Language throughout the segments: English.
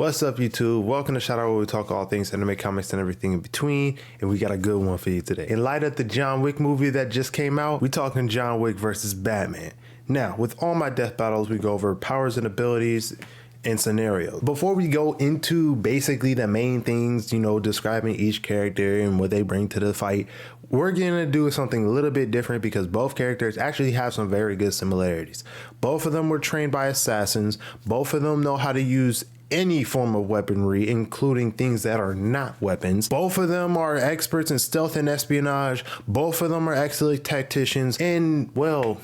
What's up, YouTube? Welcome to Cyhadow, where we talk all things anime, comics, and everything in between. And we got a good one for you today. In light of the John Wick movie that just came out, we talking John Wick versus Batman. Now, with all my death battles, we go over powers and abilities and scenarios. Before we go into basically the main things, describing each character and what they bring to the fight, we're gonna do something a little bit different because both characters actually have some very good similarities. Both of them were trained by assassins. Both of them know how to use any form of weaponry, including things that are not weapons. Both of them are experts in stealth and espionage. Both of them are excellent tacticians, and well,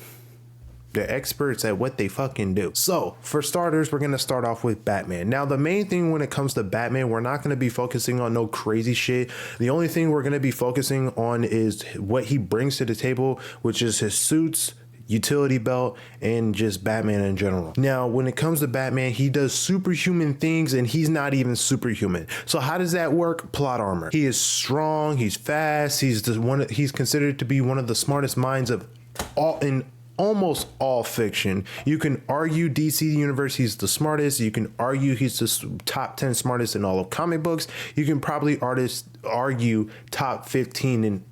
they're experts at what they fucking do. So for starters, we're gonna start off with Batman. Now, the main thing when it comes to Batman, we're not gonna be focusing on no crazy shit. The only thing we're gonna be focusing on is what he brings to the table, which is his suits, utility belt, and just Batman in general. Now, when it comes to Batman, he does superhuman things and he's not even superhuman. So how does that work? Plot armor. He is strong, he's fast, he's considered to be one of the smartest minds of almost all fiction. You can argue DC Universe he's the smartest. You can argue he's the top 10 smartest in all of comic books. You can probably argue top 15 and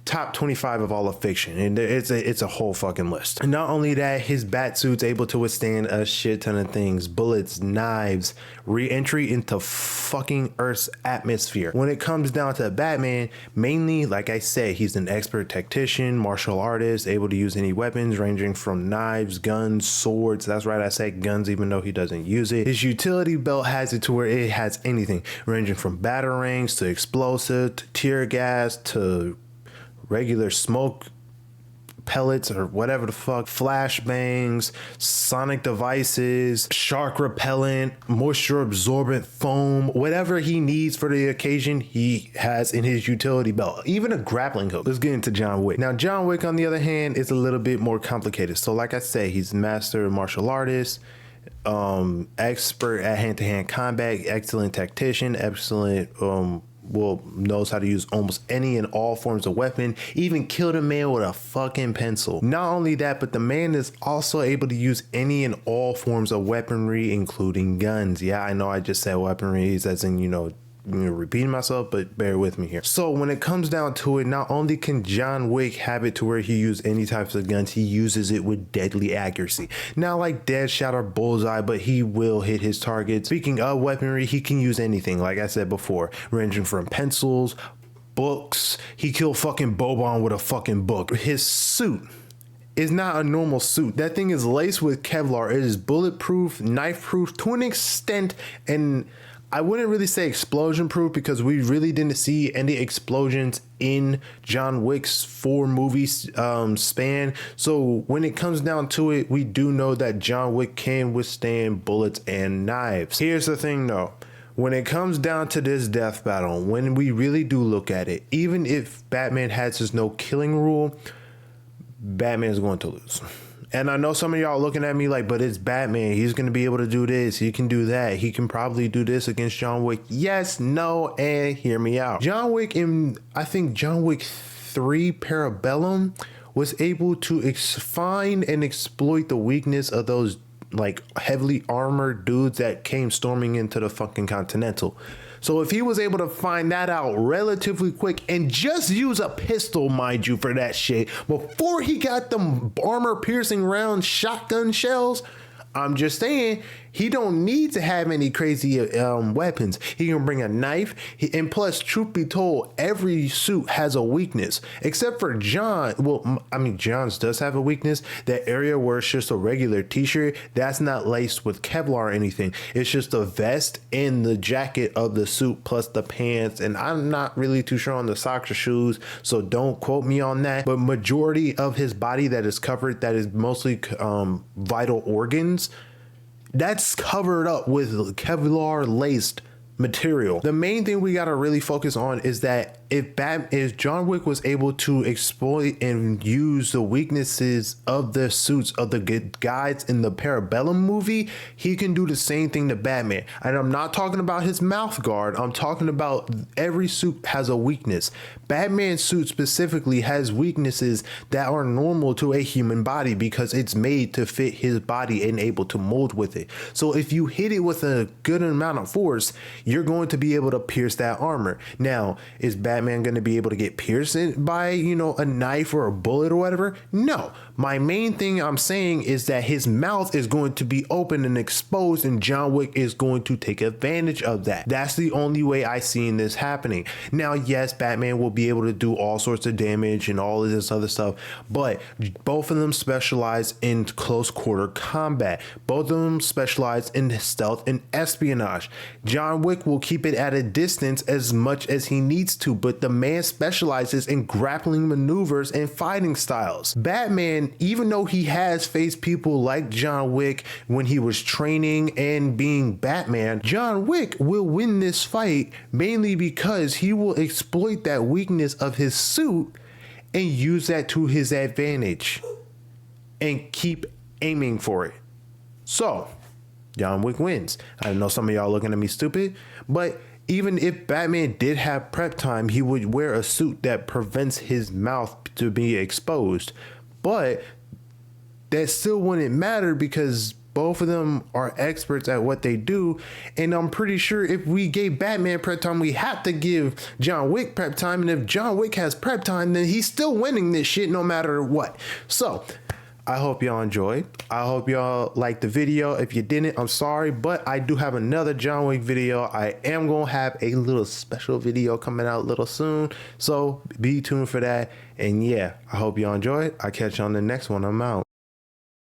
top 25 of all of fiction, and it's a whole fucking list. And not only that, his bat suit's able to withstand a shit ton of things: bullets, knives, re-entry into fucking Earth's atmosphere. When it comes down to Batman, mainly, like I said, he's an expert tactician, martial artist, able to use any weapons ranging from knives, guns, swords. That's right, I said guns even though he doesn't use it. His utility belt has it to where it has anything ranging from batarangs to explosive to tear gas to regular smoke pellets or whatever the fuck, flashbangs, sonic devices, shark repellent, moisture absorbent foam, whatever he needs for the occasion, he has in his utility belt. Even a grappling hook. Let's get into John Wick. Now, John Wick, on the other hand, is a little bit more complicated. So like I say, he's a master martial artist, expert at hand-to-hand combat, excellent tactician, excellent knows how to use almost any and all forms of weapon, even killed a man with a fucking pencil. Not only that, but the man is also able to use any and all forms of weaponry, including guns. Yeah, I know I just said weaponry as in, repeating myself, but bear with me here. So when it comes down to it, not only can John Wick have it to where he uses any types of guns, he uses it with deadly accuracy. Not like Deadshot or Bullseye, but he will hit his target. Speaking of weaponry, he can use anything, like I said before, ranging from pencils, books. He killed fucking Boban with a fucking book. His suit is not a normal suit. That thing is laced with Kevlar. It is bulletproof, knife proof to an extent, and I wouldn't really say explosion proof because we really didn't see any explosions in John Wick's 4 movies span. So when it comes down to it, we do know that John Wick can withstand bullets and knives. Here's the thing though. When it comes down to this death battle, when we really do look at it, even if Batman has his no killing rule, Batman's going to lose. And I know some of y'all looking at me like, but it's Batman. He's going to be able to do this. He can do that. He can probably do this against John Wick. Yes, no, and hear me out. John Wick I think John Wick 3 Parabellum was able to find and exploit the weakness of those like heavily armored dudes that came storming into the fucking Continental. So if he was able to find that out relatively quick and just use a pistol, mind you, for that shit, before he got them armor piercing round shotgun shells, I'm just saying, he don't need to have any crazy weapons. He can bring a knife. And plus, truth be told, every suit has a weakness. Except for John. Well, I mean, John's does have a weakness. That area where it's just a regular t-shirt, that's not laced with Kevlar or anything. It's just a vest and the jacket of the suit plus the pants. And I'm not really too sure on the socks or shoes, so don't quote me on that. But majority of his body that is covered, that is mostly vital organs, that's covered up with Kevlar laced material. The main thing we got to really focus on is that if John Wick was able to exploit and use the weaknesses of the suits of the good guys in the Parabellum movie, he can do the same thing to Batman. And I'm not talking about his mouth guard. I'm talking about every suit has a weakness. Batman's suit specifically has weaknesses that are normal to a human body because it's made to fit his body and able to mold with it. So if you hit it with a good amount of force, you're going to be able to pierce that armor. Now, is Batman going to be able to get pierced by, a knife or a bullet or whatever? No. My main thing I'm saying is that his mouth is going to be open and exposed, and John Wick is going to take advantage of that. That's the only way I see this happening. Now, yes, Batman will be able to do all sorts of damage and all of this other stuff, but both of them specialize in close quarter combat. Both of them specialize in stealth and espionage. John Wick will keep it at a distance as much as he needs to, but the man specializes in grappling maneuvers and fighting styles. Batman, even though he has faced people like John Wick when he was training and being Batman, John Wick will win this fight mainly because he will exploit that weakness of his suit and use that to his advantage and keep aiming for it. So, John Wick wins. I know some of y'all looking at me stupid, but even if Batman did have prep time, he would wear a suit that prevents his mouth to be exposed. But that still wouldn't matter because both of them are experts at what they do. And I'm pretty sure if we gave Batman prep time, we have to give John Wick prep time. And if John Wick has prep time, then he's still winning this shit no matter what. So I hope y'all enjoyed. I hope y'all liked the video. If you didn't, I'm sorry, but I do have another John Wick video. I am going to have a little special video coming out a little soon. So be tuned for that. And yeah, I hope y'all enjoyed. I'll catch you on the next one. I'm out.